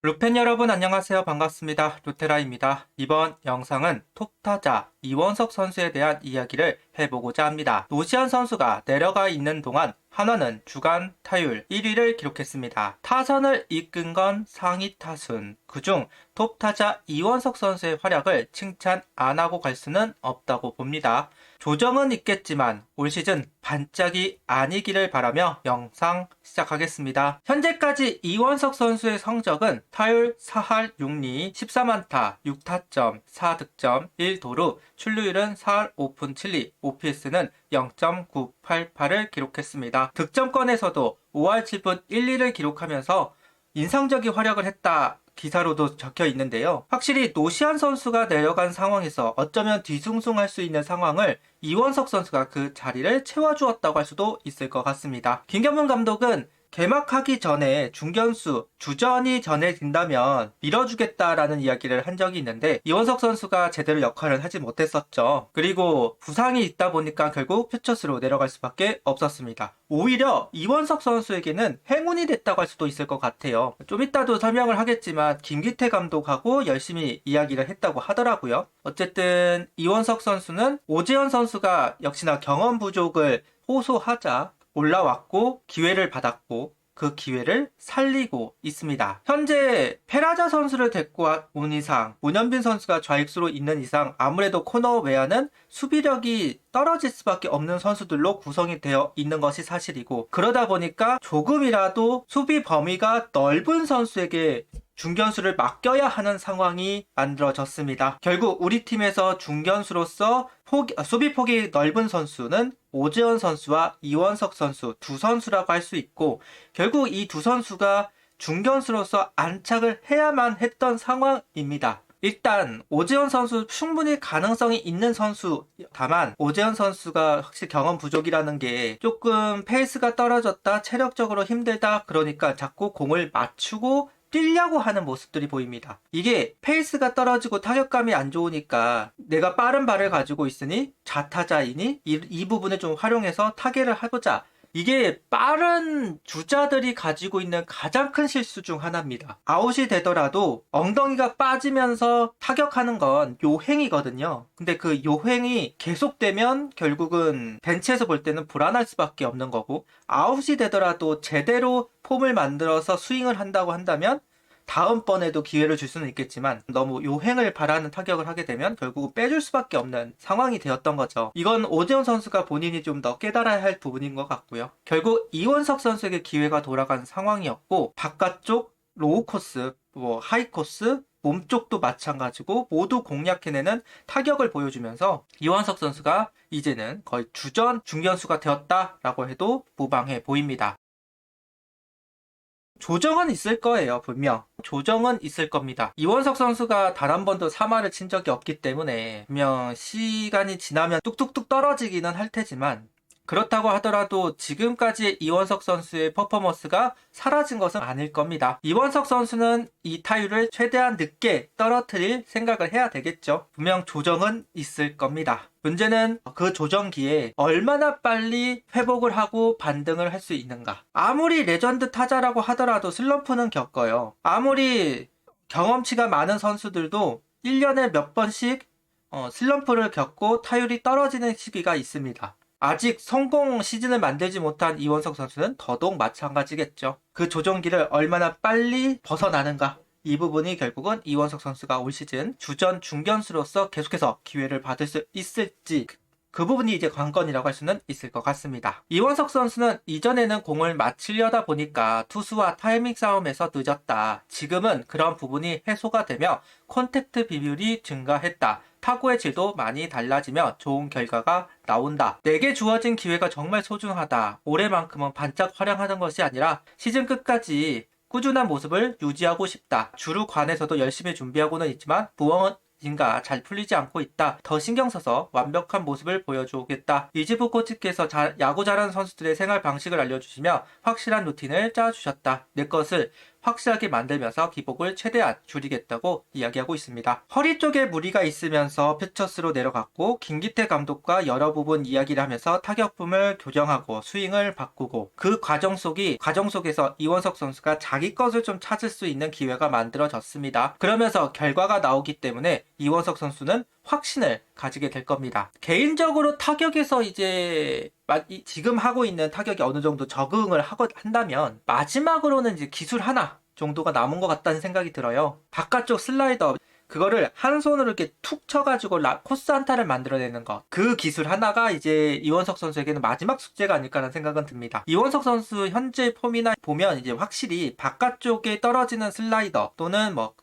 루펜 여러분 안녕하세요. 반갑습니다. 루테라입니다. 이번 영상은 톱타자 이원석 선수에 대한 이야기를 해보고자 합니다. 노시안 선수가 내려가 있는 동안 한화는 주간 타율 1위를 기록했습니다. 타선을 이끈 건 상위 타순. 그중 톱타자 이원석 선수의 활약을 칭찬 안 하고 갈 수는 없다고 봅니다. 조정은 있겠지만 올 시즌 반짝이 아니기를 바라며 영상 시작하겠습니다. 현재까지 이원석 선수의 성적은 타율 4할 6리 14만타 6타점 4득점 1도루 출루율은 4할 5푼 7리 OPS는 0.988을 기록했습니다. 득점권에서도 5할 7푼 1리를 기록하면서 인상적인 활약을 했다. 기사로도 적혀 있는데요. 확실히 노시안 선수가 내려간 상황에서 어쩌면 뒤숭숭할 수 있는 상황을 이원석 선수가 그 자리를 채워주었다고 할 수도 있을 것 같습니다. 김경문 감독은 개막하기 전에 중견수 주전이 전해진다면 밀어주겠다라는 이야기를 한 적이 있는데 이원석 선수가 제대로 역할을 하지 못했었죠. 그리고 부상이 있다 보니까 결국 표처스로 내려갈 수밖에 없었습니다. 오히려 이원석 선수에게는 행운이 됐다고 할 수도 있을 것 같아요. 좀 이따도 설명을 하겠지만 김기태 감독하고 열심히 이야기를 했다고 하더라고요. 어쨌든 이원석 선수는 오재현 선수가 역시나 경험 부족을 호소하자 올라왔고 기회를 받았고 그 기회를 살리고 있습니다. 현재 페라자 선수를 데리고 온 이상 문현빈 선수가 좌익수로 있는 이상 아무래도 코너 외야는 수비력이 떨어질 수밖에 없는 선수들로 구성이 되어 있는 것이 사실이고 그러다 보니까 조금이라도 수비 범위가 넓은 선수에게 중견수를 맡겨야 하는 상황이 만들어졌습니다. 결국 우리 팀에서 중견수로서 수비 폭이 넓은 선수는 오재원 선수와 이원석 선수 두 선수라고 할 수 있고 결국 이 두 선수가 중견수로서 안착을 해야만 했던 상황입니다. 일단 오재원 선수 충분히 가능성이 있는 선수 다만 오재원 선수가 확실히 경험 부족이라는 게 조금 페이스가 떨어졌다 체력적으로 힘들다 그러니까 자꾸 공을 맞추고 뛰려고 하는 모습들이 보입니다. 이게 페이스가 떨어지고 타격감이 안 좋으니까 내가 빠른 발을 가지고 있으니 좌타자이니 이 부분을 좀 활용해서 타겟을 해보자. 이게 빠른 주자들이 가지고 있는 가장 큰 실수 중 하나입니다. 아웃이 되더라도 엉덩이가 빠지면서 타격하는 건 요행이거든요. 근데 그 요행이 계속되면 결국은 벤치에서 볼 때는 불안할 수밖에 없는 거고 아웃이 되더라도 제대로 폼을 만들어서 스윙을 한다고 한다면 다음번에도 기회를 줄 수는 있겠지만 너무 요행을 바라는 타격을 하게 되면 결국 빼줄 수밖에 없는 상황이 되었던 거죠. 이건 오재원 선수가 본인이 좀 더 깨달아야 할 부분인 것 같고요. 결국 이원석 선수에게 기회가 돌아간 상황이었고 바깥쪽 로우 코스, 하이 코스 몸쪽도 마찬가지고 모두 공략해내는 타격을 보여주면서 이원석 선수가 이제는 거의 주전 중견수가 되었다라고 해도 무방해 보입니다. 조정은 있을 거예요. 분명 조정은 있을 겁니다. 이원석 선수가 단 한 번도 3할을 친 적이 없기 때문에 분명 시간이 지나면 뚝뚝뚝 떨어지기는 할 테지만 그렇다고 하더라도 지금까지의 이원석 선수의 퍼포먼스가 사라진 것은 아닐 겁니다. 이원석 선수는 이 타율을 최대한 늦게 떨어뜨릴 생각을 해야 되겠죠. 분명 조정은 있을 겁니다. 문제는 그 조정기에 얼마나 빨리 회복을 하고 반등을 할 수 있는가. 아무리 레전드 타자라고 하더라도 슬럼프는 겪어요. 아무리 경험치가 많은 선수들도 1년에 몇 번씩 슬럼프를 겪고 타율이 떨어지는 시기가 있습니다. 아직 성공 시즌을 만들지 못한 이원석 선수는 더더욱 마찬가지겠죠. 그 조정기를 얼마나 빨리 벗어나는가. 이 부분이 결국은 이원석 선수가 올 시즌 주전 중견수로서 계속해서 기회를 받을 수 있을지 그 부분이 이제 관건이라고 할 수는 있을 것 같습니다. 이원석 선수는 이전에는 공을 맞추려다 보니까 투수와 타이밍 싸움에서 늦었다. 지금은 그런 부분이 해소가 되며 콘택트 비율이 증가했다. 타구의 질도 많이 달라지며 좋은 결과가 나온다. 내게 주어진 기회가 정말 소중하다. 올해만큼은 반짝 활약하는 것이 아니라 시즌 끝까지 꾸준한 모습을 유지하고 싶다. 주루관에서도 열심히 준비하고는 있지만 부엉인가 잘 풀리지 않고 있다. 더 신경 써서 완벽한 모습을 보여주겠다. 이지부 코치께서 야구 잘하는 선수들의 생활 방식을 알려주시며 확실한 루틴을 짜주셨다. 내 것을 확실하게 만들면서 기복을 최대한 줄이겠다고 이야기하고 있습니다. 허리 쪽에 무리가 있으면서 피처스로 내려갔고 김기태 감독과 여러 부분 이야기를 하면서 타격품을 교정하고 스윙을 바꾸고 그 과정 속에서 이원석 선수가 자기 것을 좀 찾을 수 있는 기회가 만들어졌습니다. 그러면서 결과가 나오기 때문에 이원석 선수는 확신을 가지게 될 겁니다. 개인적으로 타격에서 이제 지금 하고 있는 타격이 어느 정도 적응을 한다면 마지막으로는 이제 기술 하나 정도가 남은 것 같다는 생각이 들어요. 바깥쪽 슬라이더 그거를 한 손으로 이렇게 툭 쳐가지고 코스 안타를 만들어내는 것. 그 기술 하나가 이제 이원석 선수에게는 마지막 숙제가 아닐까라는 생각은 듭니다. 이원석 선수 현재 폼이나 보면 이제 확실히 바깥쪽에 떨어지는 슬라이더 또는 뭐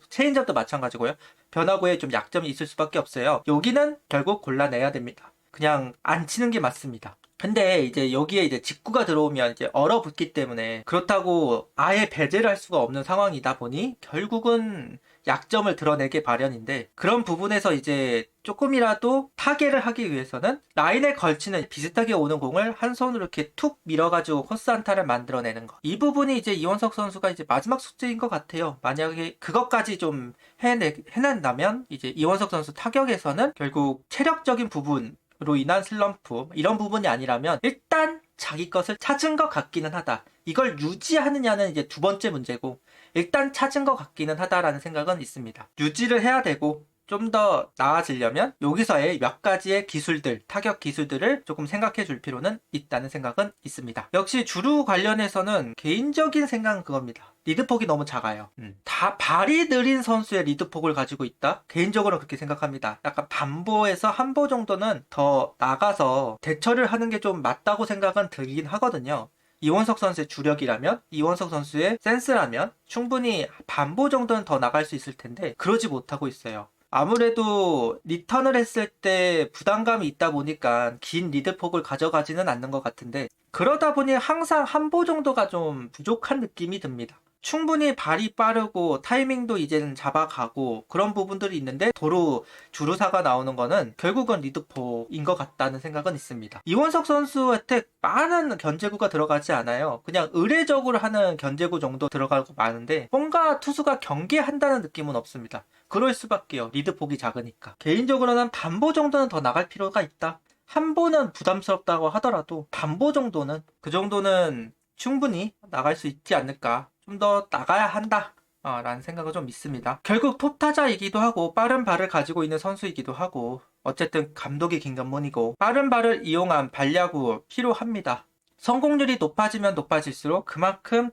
체인지업도 마찬가지고요. 변화구에 좀 약점이 있을 수밖에 없어요. 여기는 결국 골라내야 됩니다. 그냥 안 치는 게 맞습니다. 근데 이제 여기에 이제 직구가 들어오면 이제 얼어붙기 때문에 그렇다고 아예 배제를 할 수가 없는 상황이다 보니 결국은 약점을 드러내게 마련인데 그런 부분에서 이제 조금이라도 타개를 하기 위해서는 라인에 걸치는 비슷하게 오는 공을 한 손으로 이렇게 툭 밀어가지고 코스 안타를 만들어내는 것. 이 부분이 이제 이원석 선수가 이제 마지막 숙제인 것 같아요. 만약에 그것까지 좀 해낸다면 이제 이원석 선수 타격에서는 결국 체력적인 부분으로 인한 슬럼프 이런 부분이 아니라면 일단 자기 것을 찾은 것 같기는 하다. 이걸 유지하느냐는 이제 두 번째 문제고 일단 찾은 것 같기는 하다라는 생각은 있습니다. 유지를 해야 되고 좀 더 나아지려면 여기서의 몇 가지의 기술들, 타격 기술들을 조금 생각해 줄 필요는 있다는 생각은 있습니다. 역시 주루 관련해서는 개인적인 생각은 그겁니다. 리드폭이 너무 작아요. 다 발이 느린 선수의 리드폭을 가지고 있다? 개인적으로 그렇게 생각합니다. 약간 반보에서 한보 정도는 더 나가서 대처를 하는 게 좀 맞다고 생각은 들긴 하거든요. 이원석 선수의 주력이라면, 이원석 선수의 센스라면 충분히 반보 정도는 더 나갈 수 있을 텐데 그러지 못하고 있어요. 아무래도 리턴을 했을 때 부담감이 있다 보니까 긴 리드폭을 가져가지는 않는 것 같은데 그러다 보니 항상 한보 정도가 좀 부족한 느낌이 듭니다. 충분히 발이 빠르고 타이밍도 이제는 잡아가고 그런 부분들이 있는데 도로 주루사가 나오는 거는 결국은 리드폭인 것 같다는 생각은 있습니다. 이원석 선수한테 많은 견제구가 들어가지 않아요. 그냥 의례적으로 하는 견제구 정도 들어가고 마는데 뭔가 투수가 경계한다는 느낌은 없습니다. 그럴 수밖에요. 리드폭이 작으니까. 개인적으로는 반보 정도는 더 나갈 필요가 있다. 한보는 부담스럽다고 하더라도 반보 정도는 그 정도는 충분히 나갈 수 있지 않을까. 좀 더 나가야 한다 라는 생각은 좀 있습니다. 결국 톱타자이기도 하고 빠른 발을 가지고 있는 선수이기도 하고 어쨌든 감독이 김건문이고 빠른 발을 이용한 발야구 필요합니다. 성공률이 높아지면 높아질수록 그만큼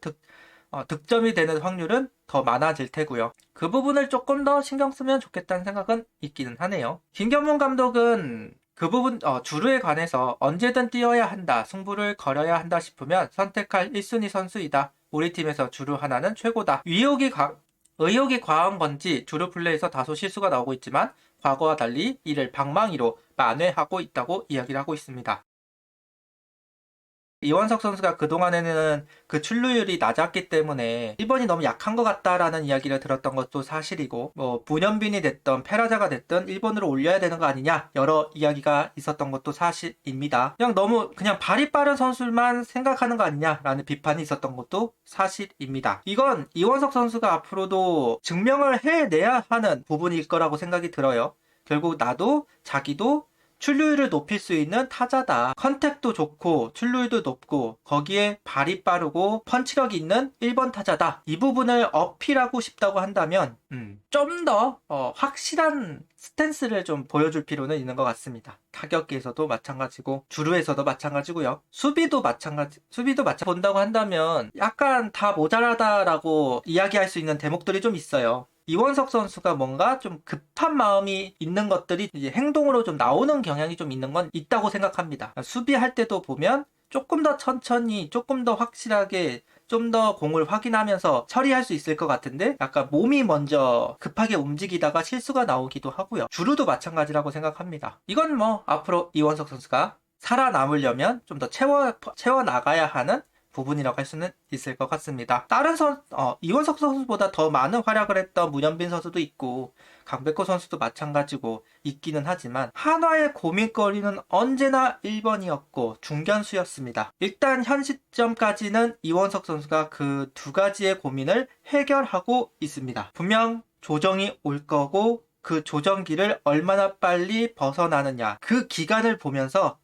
득점이 되는 확률은 더 많아질 테고요. 그 부분을 조금 더 신경 쓰면 좋겠다는 생각은 있기는 하네요. 김경문 감독은 그 부분 주루에 관해서 언제든 뛰어야 한다, 승부를 걸어야 한다 싶으면 선택할 1순위 선수이다. 우리 팀에서 주루 하나는 최고다. 의욕이 과한 건지 주루 플레이에서 다소 실수가 나오고 있지만 과거와 달리 이를 방망이로 만회하고 있다고 이야기를 하고 있습니다. 이원석 선수가 그동안에는 그 출루율이 낮았기 때문에 1번이 너무 약한 것 같다라는 이야기를 들었던 것도 사실이고 뭐 문현빈이 됐던 페라자가 됐든 1번으로 올려야 되는 거 아니냐 여러 이야기가 있었던 것도 사실입니다. 그냥 발이 빠른 선수만 생각하는 거 아니냐라는 비판이 있었던 것도 사실입니다. 이건 이원석 선수가 앞으로도 증명을 해내야 하는 부분일 거라고 생각이 들어요. 결국 나도 자기도 출루율을 높일 수 있는 타자다. 컨택도 좋고 출루율도 높고 거기에 발이 빠르고 펀치력이 있는 1번 타자다. 이 부분을 어필하고 싶다고 한다면 좀 더 확실한 스탠스를 좀 보여줄 필요는 있는 것 같습니다. 타격기에서도 마찬가지고 주루에서도 마찬가지고요. 수비도 마찬가지 본다고 한다면 약간 다 모자라다라고 이야기할 수 있는 대목들이 좀 있어요. 이원석 선수가 뭔가 좀 급한 마음이 있는 것들이 이제 행동으로 좀 나오는 경향이 좀 있는 건 있다고 생각합니다. 수비할 때도 보면 조금 더 천천히, 조금 더 확실하게, 좀 더 공을 확인하면서 처리할 수 있을 것 같은데 약간 몸이 먼저 급하게 움직이다가 실수가 나오기도 하고요. 주루도 마찬가지라고 생각합니다. 이건 뭐 앞으로 이원석 선수가 살아남으려면 좀 더 채워 나가야 하는 부분이라고 할 수는 있을 것 같습니다. 다른 이원석 선수보다 더 많은 활약을 했던 문현빈 선수도 있고 강백호 선수도 마찬가지고 있기는 하지만 한화의 고민거리는 언제나 1번이었고 중견수였습니다. 일단 현 시점까지는 이원석 선수가 그 두 가지의 고민을 해결하고 있습니다. 분명 조정이 올 거고 그 조정기를 얼마나 빨리 벗어나느냐, 그 기간을 보면서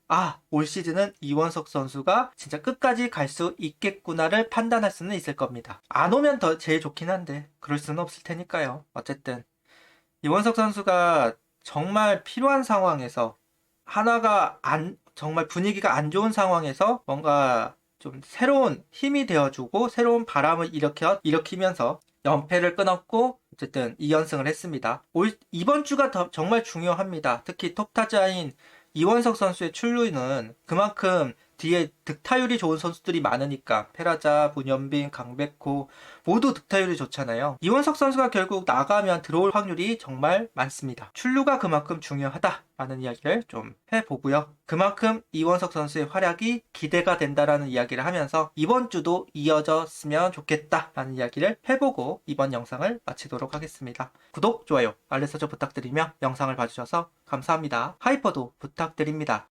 올 시즌은 이원석 선수가 진짜 끝까지 갈 수 있겠구나를 판단할 수는 있을 겁니다. 안 오면 더 제일 좋긴 한데 그럴 수는 없을 테니까요. 어쨌든 이원석 선수가 정말 필요한 상황에서, 하나가 정말 분위기가 안 좋은 상황에서 뭔가 좀 새로운 힘이 되어주고 새로운 바람을 일으키면서 연패를 끊었고 어쨌든 2연승을 했습니다. 이번 주가 정말 중요합니다. 특히 톱타자인 이원석 선수의 출루는 그만큼 뒤에 득타율이 좋은 선수들이 많으니까 페라자, 문현빈, 강백호 모두 득타율이 좋잖아요. 이원석 선수가 결국 나가면 들어올 확률이 정말 많습니다. 출루가 그만큼 중요하다라는 이야기를 좀 해보고요. 그만큼 이원석 선수의 활약이 기대가 된다라는 이야기를 하면서 이번 주도 이어졌으면 좋겠다라는 이야기를 해보고 이번 영상을 마치도록 하겠습니다. 구독, 좋아요, 알림 설정 부탁드리며 영상을 봐주셔서 감사합니다. 하이퍼도 부탁드립니다.